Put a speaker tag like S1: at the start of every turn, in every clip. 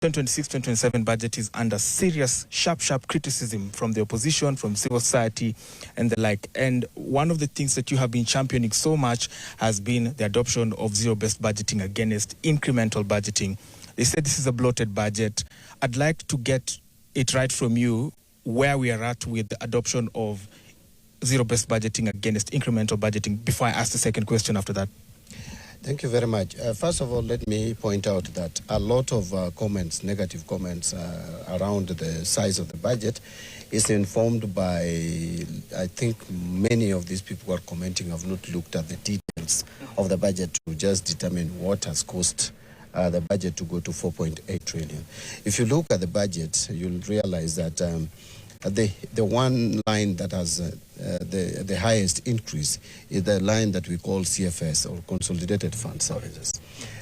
S1: 2026-2027 budget is under serious, sharp criticism from the opposition, from civil society, and the like. And one of the things that you have been championing so much has been the adoption of zero-based budgeting against incremental budgeting. They said this is a bloated budget. I'd like to get it right from you where we are at with the adoption of zero-based budgeting against incremental budgeting before I ask the second question after that.
S2: Thank you very much. First of all, let me point out that a lot of comments, negative comments around the size of the budget is informed by, I think many of these people who are commenting have not looked at the details of the budget to just determine what has cost the budget to go to 4.8 trillion. If you look at the budget, you'll realize that the one line that has the highest increase is the line that we call CFS, or Consolidated Fund Services.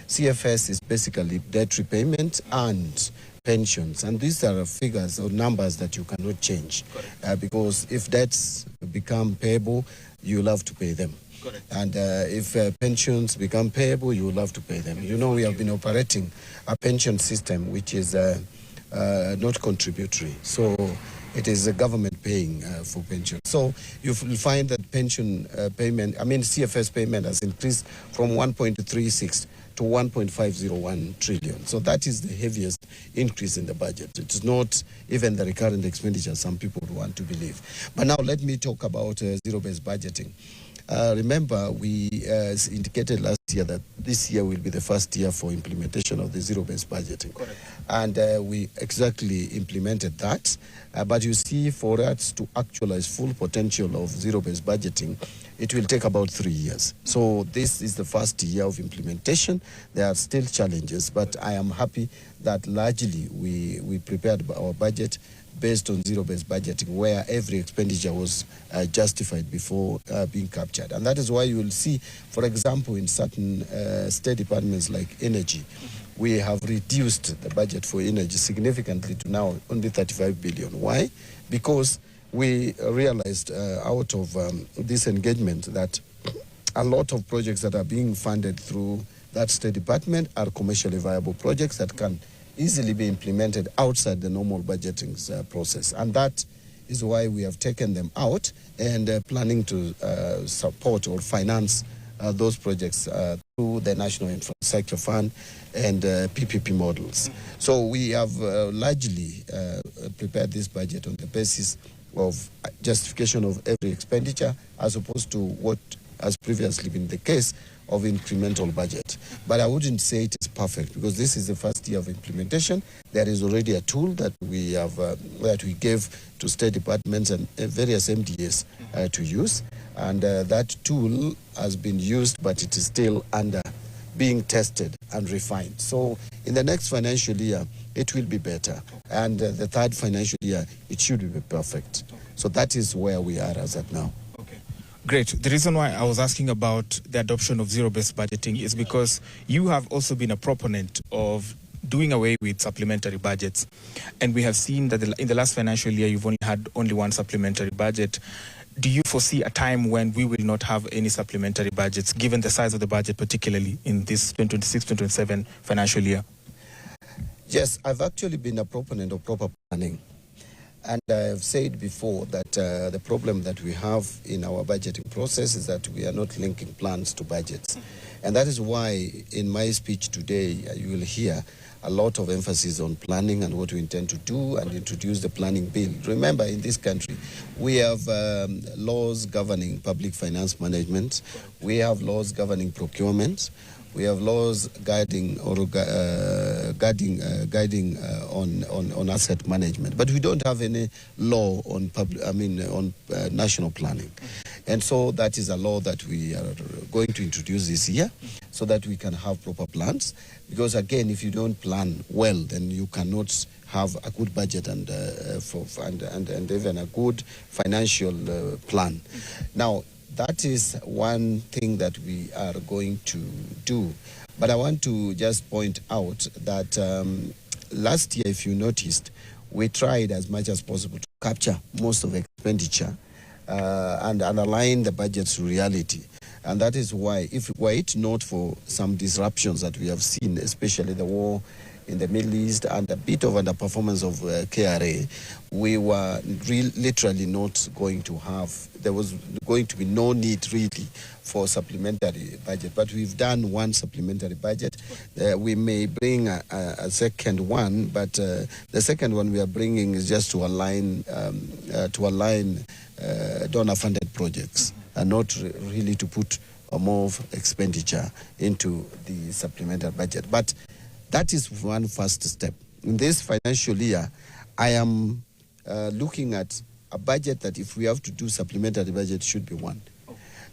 S2: CFS is basically debt repayment and pensions, and these are figures or numbers that you cannot change because if debts become payable, you'll have to pay them. And if pensions become payable, you will have to pay them. You know, we have been operating a pension system which is not contributory. So it is the government paying for pension. So you will find that pension CFS payment has increased from 1.36 to 1.501 trillion. So that is the heaviest increase in the budget. It is not even the recurrent expenditure some people would want to believe. But now let me talk about zero-based budgeting. Remember, we indicated last year that this year will be the first year for implementation of the zero-based budgeting.
S1: Correct.
S2: And we exactly implemented that. But you see, for us to actualize full potential of zero-based budgeting, it will take about 3 years. So this is the first year of implementation. There are still challenges, but I am happy that largely we prepared our budget based on zero-based budgeting, where every expenditure was justified before being captured. And that is why you will see, for example, in certain state departments like energy, we have reduced the budget for energy significantly to now only 35 billion. Why? Because we realized out of this engagement that a lot of projects that are being funded through that state department are commercially viable projects that can easily be implemented outside the normal budgeting process. And that is why we have taken them out and planning to support or finance those projects through the National Infrastructure Fund and PPP models. So we have largely prepared this budget on the basis of justification of every expenditure as opposed to what has previously been the case of incremental budget. But I wouldn't say it is perfect because this is the first year of implementation. There is already a tool that we have that we gave to state departments and various MDAs to use, and that tool has been used, but it is still under being tested and refined. So in the next financial year, it will be better, and the third financial year, it should be perfect. So that is where we are as at now.
S1: Great. The reason why I was asking about the adoption of zero-based budgeting is because you have also been a proponent of doing away with supplementary budgets. And we have seen that in the last financial year, you've only had one supplementary budget. Do you foresee a time when we will not have any supplementary budgets, given the size of the budget, particularly in this 2026-2027 financial year?
S2: Yes, I've actually been a proponent of proper planning. And I've said before that the problem that we have in our budgeting process is that we are not linking plans to budgets. And that is why in my speech today, you will hear a lot of emphasis on planning and what we intend to do and introduce the planning bill. Remember, in this country, we have laws governing public finance management. We have laws governing procurement. We have laws guiding or guiding on asset management, but we don't have any law on national planning. And so that is a law that we are going to introduce this year, so that we can have proper plans. Because again, if you don't plan well, then you cannot have a good budget and even a good financial plan. Now, that is one thing that we are going to do. But I want to just point out that last year, if you noticed, we tried as much as possible to capture most of expenditure and align the budget to reality. And that is why, if were it not for some disruptions that we have seen, especially the war in the Middle East and a bit of underperformance of KRA, we were literally not going to have, there was going to be no need really for supplementary budget. But we've done one supplementary budget. We may bring a second one, but the second one we are bringing is just to align donor-funded projects and not really to put more expenditure into the supplementary budget. But that is one first step. In this financial year, I am looking at a budget that if we have to do supplementary budget should be one.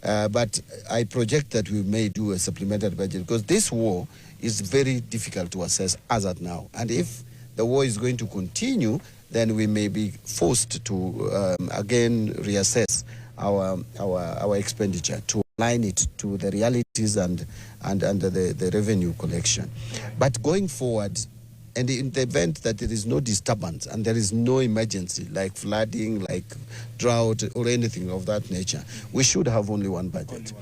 S2: But I project that we may do a supplementary budget because this war is very difficult to assess as at now. And if the war is going to continue, then we may be forced to again reassess our expenditure to align it to the realities and the revenue collection. But going forward, and in the event that there is no disturbance and there is no emergency like flooding, like drought or anything of that nature, we should have only one budget.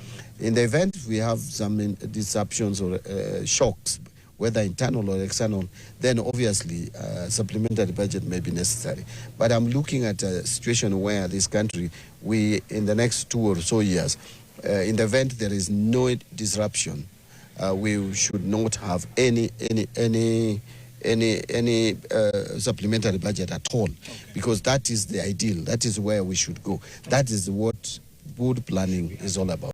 S2: In the event we have some disruptions or shocks, whether internal or external, then obviously supplementary budget may be necessary. But I'm looking at a situation where this country, we in the next 2 or so years, in the event there is no disruption, we should not have any supplementary budget at all, because that is the ideal. That is where we should go. That is what good planning is all about.